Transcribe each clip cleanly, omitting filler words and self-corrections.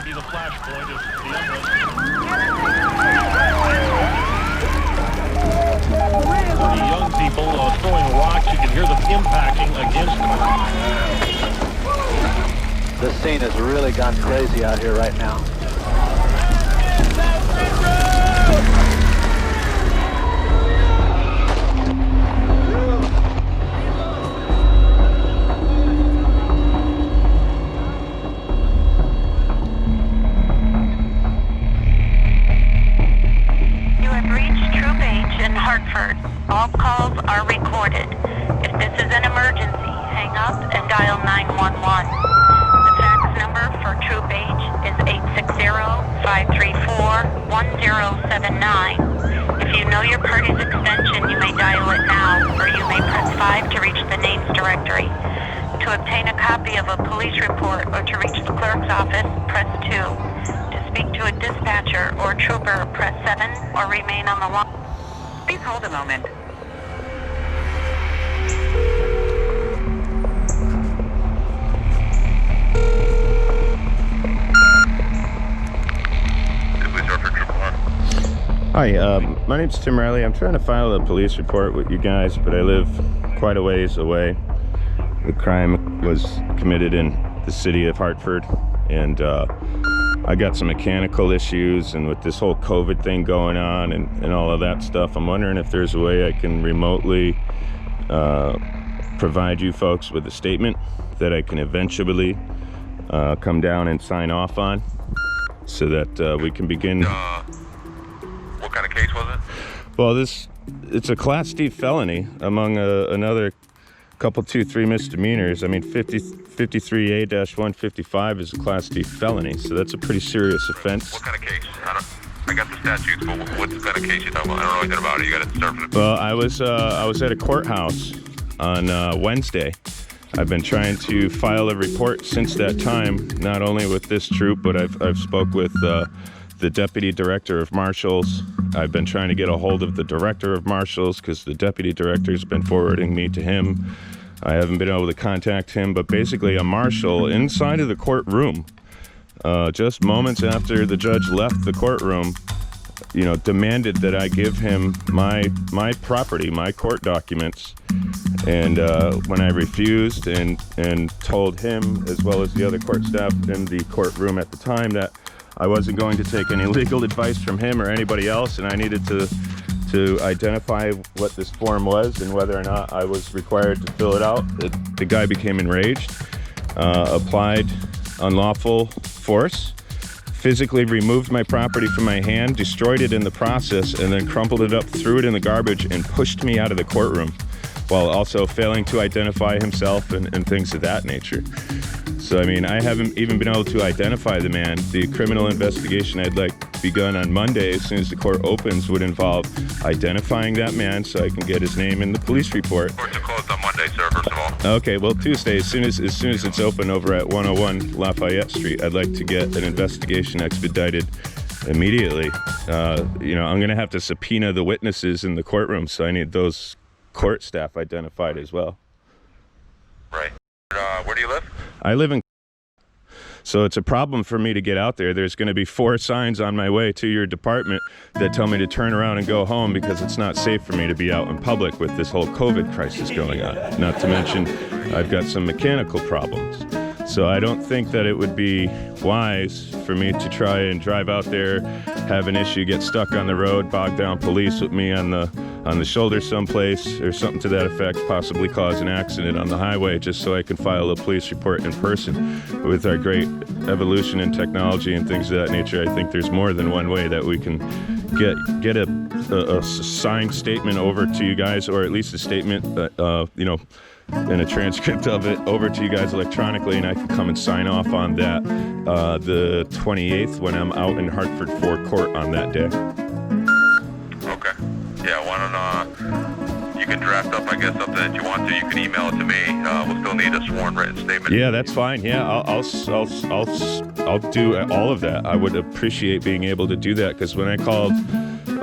be the flashpoint of the unrest. The young people throwing rocks. You can hear them impacting against them. This scene has really gone crazy out here right now. Hartford. All calls are recorded. If this is an emergency, hang up and dial 911. The fax number for Troop H is 860-534-1079. If you know your party's extension, you may dial it now, or you may press 5 to reach the names directory. To obtain a copy of a police report or to reach the clerk's office, press 2. To speak to a dispatcher or trooper, press 7 or remain on the line. Please hold a moment. Hi, my name's Tim Riley. I'm trying to file a police report with you guys, but I live quite a ways away. The crime was committed in the city of Hartford, and I got some mechanical issues, and with this whole COVID thing going on and all of that stuff, I'm wondering if there's a way I can remotely provide you folks with a statement that I can eventually come down and sign off on, so that we can begin. What kind of case was it? Well, it's a Class D felony among another couple 2-3 misdemeanors. I mean, 53A-155 is a Class D felony, so that's a pretty serious offense. What kind of case? I got the statutes, but what's the kind of case you're talking about? I don't know anything about it. You got to surf it. Well, I was at a courthouse on Wednesday. I've been trying to file a report since that time, not only with this troop, but I've spoke with the deputy director of marshals. I've been trying to get a hold of the director of marshals because the deputy director's been forwarding me to him. I haven't been able to contact him, but basically a marshal inside of the courtroom, just moments after the judge left the courtroom, demanded that I give him my property, my court documents. And when I refused and told him, as well as the other court staff in the courtroom at the time, that I wasn't going to take any legal advice from him or anybody else, and I needed to identify what this form was and whether or not I was required to fill it out, the guy became enraged, applied unlawful force, physically removed my property from my hand, destroyed it in the process, and then crumpled it up, threw it in the garbage, and pushed me out of the courtroom, while also failing to identify himself and things of that nature. So, I mean, I haven't even been able to identify the man. The criminal investigation I'd like begun on Monday, as soon as the court opens, would involve identifying that man so I can get his name in the police report. Courts are closed on Monday, sir, first of all. Okay, well, Tuesday, as soon as it's open over at 101 Lafayette Street, I'd like to get an investigation expedited immediately. I'm going to have to subpoena the witnesses in the courtroom, so I need those court staff identified as well. Right. Where do you live? I live in, so it's a problem for me to get out there. There's going to be 4 signs on my way to your department that tell me to turn around and go home because it's not safe for me to be out in public with this whole COVID crisis going on. Not to mention, I've got some mechanical problems. So I don't think that it would be wise for me to try and drive out there, have an issue, get stuck on the road, bog down police with me on the shoulder someplace or something to that effect, possibly cause an accident on the highway just so I can file a police report in person. With our great evolution in technology and things of that nature, I think there's more than one way that we can get a signed statement over to you guys, or at least a statement that, and a transcript of it over to you guys electronically, and I can come and sign off on that the 28th when I'm out in Hartford for court on that day. Okay. Yeah, why don't you can draft up, I guess, something that you want to. You can email it to me. We'll still need a sworn written statement. Yeah, that's fine. Yeah, I'll do all of that. I would appreciate being able to do that, because when I called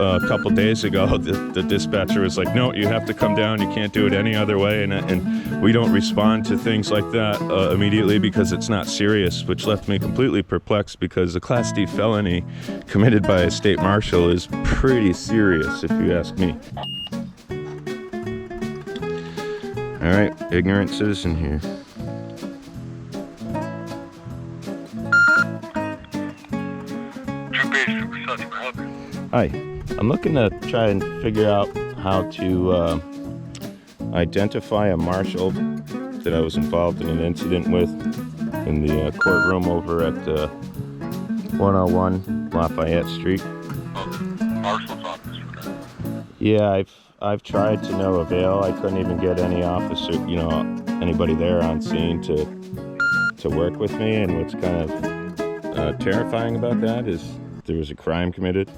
a couple days ago, the dispatcher was like, no, you have to come down. You can't do it any other way. And we don't respond to things like that immediately because it's not serious, which left me completely perplexed because a Class D felony committed by a state marshal is pretty serious, if you ask me. All right, ignorant citizen here. Hi, I'm looking to try and figure out how to identify a marshal that I was involved in an incident with in the courtroom over at 101 Lafayette Street. Marshal's office for that. Yeah, I've tried to no avail. I couldn't even get any officer, anybody there on scene to work with me. And what's kind of terrifying about that is there was a crime committed.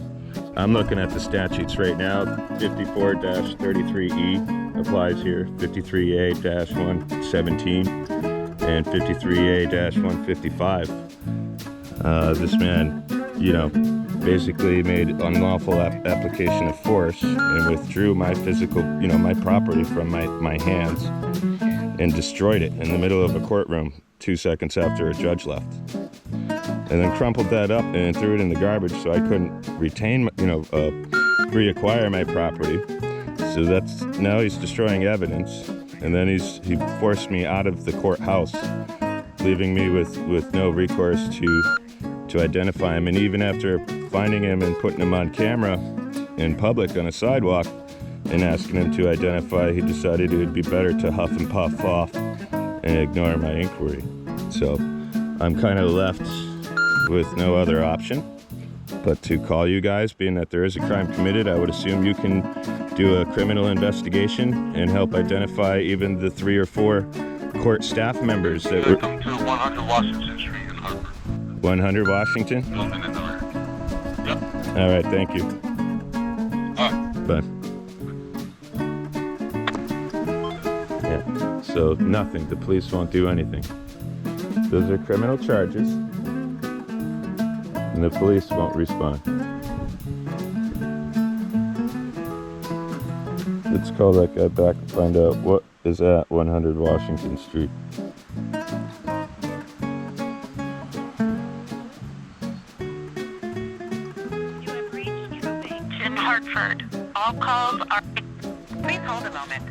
I'm looking at the statutes right now. 54-33E applies here, 53A-117, and 53A-155. This man, basically made unlawful application of force and withdrew my physical, my property from my hands and destroyed it in the middle of a courtroom 2 seconds after a judge left. And then crumpled that up and threw it in the garbage so I couldn't retain, reacquire my property. So now he's destroying evidence. And then he forced me out of the courthouse, leaving me with no recourse to identify him. And even after finding him and putting him on camera in public on a sidewalk and asking him to identify, he decided it would be better to huff and puff off and ignore my inquiry. So I'm kind of left with no other option but to call you guys. Being that there is a crime committed, I would assume you can do a criminal investigation and help identify even the 3 or 4 court staff members that were... Come to 100 Washington Street in Hartford. 100 Washington? Building in the rear. Yep. All right, thank you. All right. Bye. Yeah, so nothing. The police won't do anything. Those are criminal charges, and the police won't respond. Let's call that guy back and find out what is at 100 Washington Street. You have reached True in Hartford. All calls are... Please hold a moment.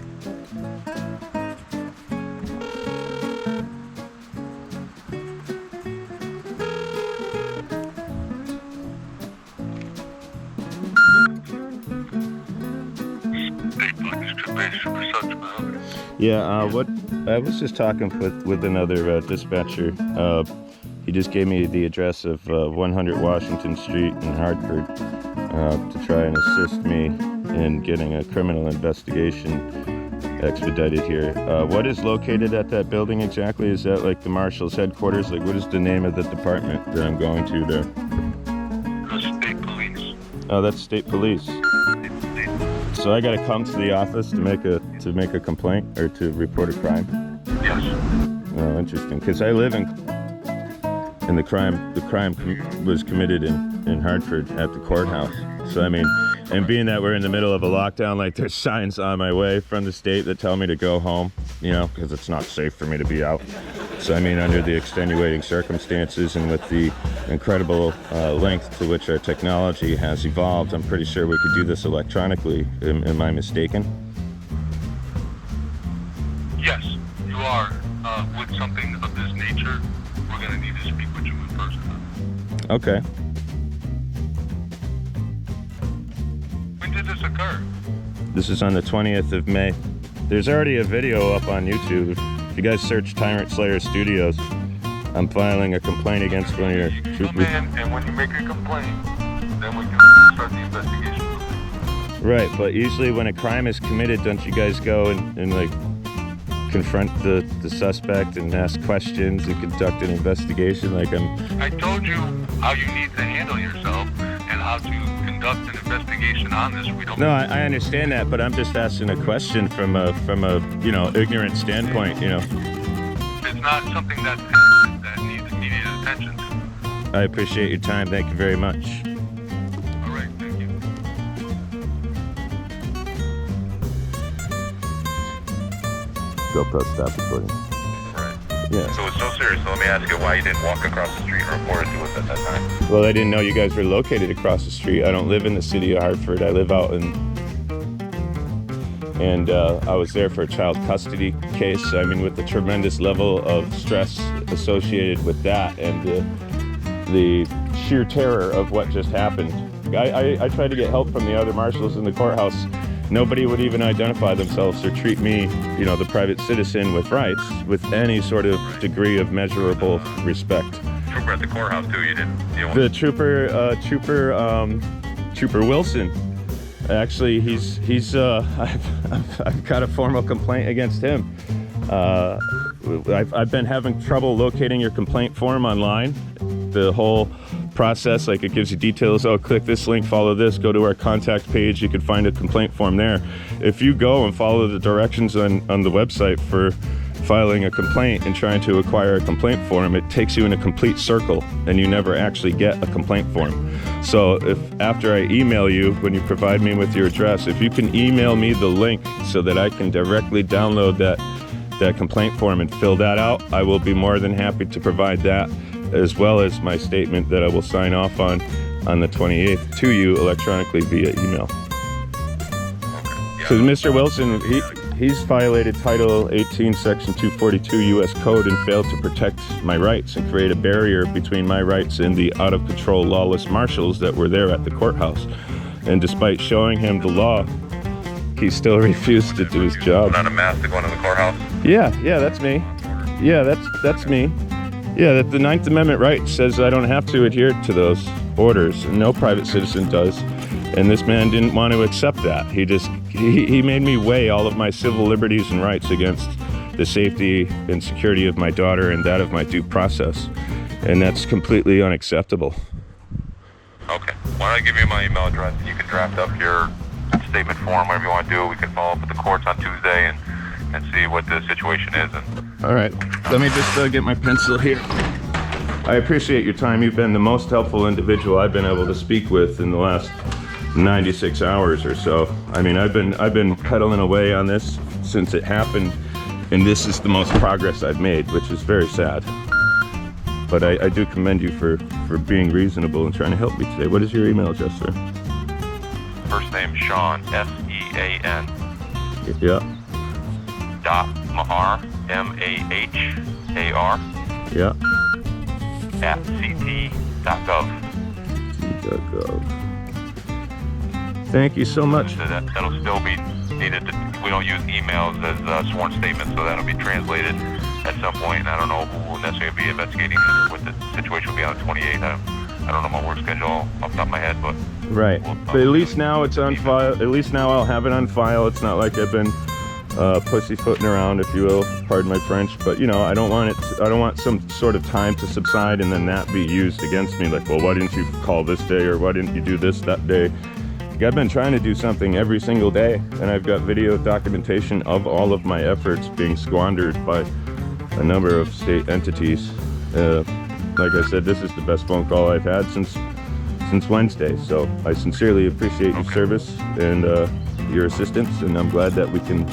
Yeah, what I was just talking with another dispatcher. He just gave me the address of 100 Washington Street in Hartford to try and assist me in getting a criminal investigation expedited here. What is located at that building exactly? Is that like the marshal's headquarters? Like, what is the name of the department that I'm going to there? State Police. Oh, that's State Police. So I got to come to the office to make a complaint or to report a crime? Yes. Oh, interesting. Because I live in the crime was committed in Hartford at the courthouse. So I mean, and being that we're in the middle of a lockdown, like there's signs on my way from the state that tell me to go home, because it's not safe for me to be out. So I mean, under the extenuating circumstances and with the incredible length to which our technology has evolved, I'm pretty sure we could do this electronically. Am I mistaken? Yes, you are. With something of this nature, we're going to need to speak with you in person. Okay. When did this occur? This is on the 20th of May. There's already a video up on YouTube. If you guys search Tyrant Slayer Studios, I'm filing a complaint against one of your troopers. And when you make a complaint, then we can start the investigation. Right, but usually when a crime is committed, don't you guys go and like confront the suspect and ask questions and conduct an investigation? Like I told you how you need to handle yourself and how to conduct an investigation on this. We don't. No, I understand that, but I'm just asking a question from a ignorant standpoint. It's not something that needs immediate attention. I appreciate your time. Thank you very much. All right, thank you. go press stop recording. Right. Yeah. So it's so serious. So let me ask you why you didn't walk across the street and report it to us at that time. Well, I didn't know you guys were located across the street. I don't live in the city of Hartford. I live out in... And I was there for a child custody case. I mean, with the tremendous level of stress associated with that and the sheer terror of what just happened. I tried to get help from the other marshals in the courthouse. Nobody would even identify themselves or treat me, you know, the private citizen with rights, with any sort of degree of measurable respect. Trooper at the courthouse too. You didn't. The Trooper Wilson. Actually, he's I've got a formal complaint against him. I've been having trouble locating your complaint form online. The whole process, like it gives you details. Oh, click this link, follow this, go to our contact page. You can find a complaint form there. If you go and follow the directions on the website for filing a complaint and trying to acquire a complaint form, it takes you in a complete circle and you never actually get a complaint form. So if after I email you, when you provide me with your address, if you can email me the link so that I can directly download that complaint form and fill that out, I will be more than happy to provide that, as well as my statement that I will sign off on the 28th to you electronically via email. Because Mr. Wilson, he's violated Title 18, Section 242 U.S. Code and failed to protect my rights and create a barrier between my rights and the out-of-control lawless marshals that were there at the courthouse. And despite showing him the law, he still refused to do his job. Not a mask to go into the courthouse? Yeah, that's me. Yeah, that's me. Yeah, that the 9th Amendment right says I don't have to adhere to those orders, and no private citizen does. And this man didn't want to accept that. He made me weigh all of my civil liberties and rights against the safety and security of my daughter and that of my due process. And that's completely unacceptable. Okay. Why don't I give you my email address and you can draft up your statement form, whatever you want to do. We can follow up with the courts on Tuesday and see what the situation is. All right. Let me just get my pencil here. I appreciate your time. You've been the most helpful individual I've been able to speak with in the last 96 hours or so. I mean, I've been pedaling away on this since it happened, and this is the most progress I've made, which is very sad. But I do commend you for being reasonable and trying to help me today. What is your email address, sir? First name Sean, S-E-A-N. Yeah. Dot Mahar, M-A-H-A-R. Yeah. At ct.gov. ct.gov. Thank you so much. So that'll still be needed. We don't use emails as sworn statements, so that'll be translated at some point. And I don't know who will necessarily be investigating what the situation will be on the 28th. I don't know my work schedule off the top of my head, but right. But at least now it's on file. At least now I'll have it on file. It's not like I've been pussyfooting around, if you will. Pardon my French. But you know, I don't want some sort of time to subside and then that be used against me. Like, well, why didn't you call this day, or why didn't you do this that day? I've been trying to do something every single day, and I've got video documentation of all of my efforts being squandered by a number of state entities. Like I said, this is the best phone call I've had since Wednesday, so I sincerely appreciate your service and your assistance, and I'm glad that we can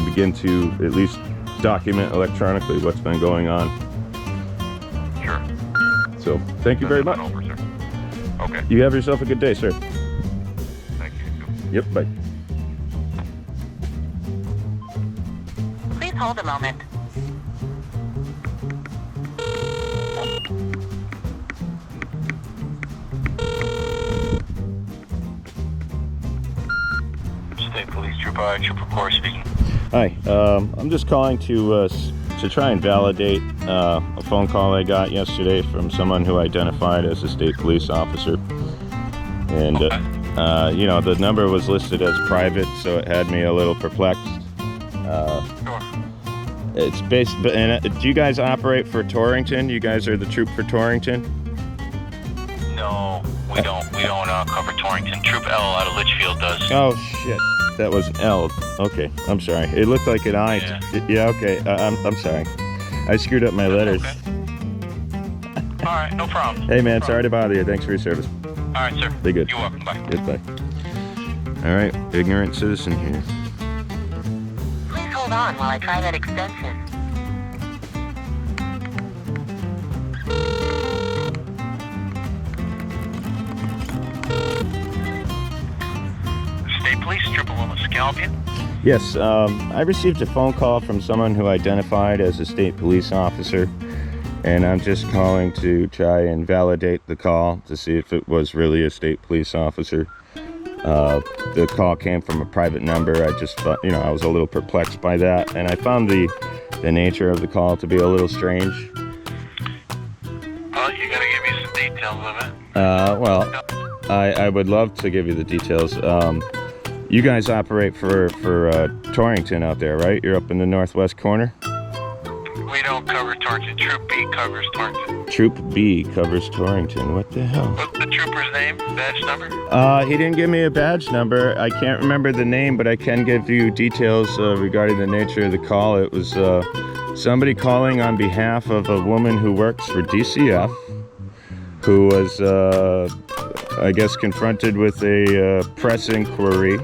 begin to at least document electronically what's been going on. Sure. So thank you very much. Over, sir. Okay. You have yourself a good day, sir. Thank you. Yep, bye. Please hold a moment. State Police Trooper, Trooper Corps speaking. Hi, I'm just calling to try and validate a phone call I got yesterday from someone who identified as a state police officer. And, you know, the number was listed as private, so it had me a little perplexed. Sure. It's based, and do you guys operate for Torrington? You guys are the troop for Torrington? No, we don't cover Torrington. Troop L out of Litchfield does. Oh, shit. That was an L. Okay, I'm sorry. It looked like an I. Yeah, okay. I'm sorry. I screwed up my letters. Okay. All right, no problem. Hey, man, sorry to bother you. Thanks for your service. All right, sir. Be good. You're welcome. Bye. Goodbye. All right, ignorant citizen here. Please hold hold on while I try that extension. State Police, Triple One, Scalpion. Yes, I received a phone call from someone who identified as a state police officer, and I'm just calling to try and validate the call to see if it was really a state police officer. The call came from a private number. I just thought, you know, I was a little perplexed by that, and I found the nature of the call to be a little strange. Well, you gotta give me some details of it. Well, I would love to give you the details. You guys operate for Torrington out there, right? You're up in the northwest corner? We don't cover Torrington. Troop B covers Torrington. Troop B covers Torrington. What the hell? What's the trooper's name? Badge number? He didn't give me a badge number. I can't remember the name, but I can give you details regarding the nature of the call. It was somebody calling on behalf of a woman who works for DCF, who was, I guess, confronted with a press inquiry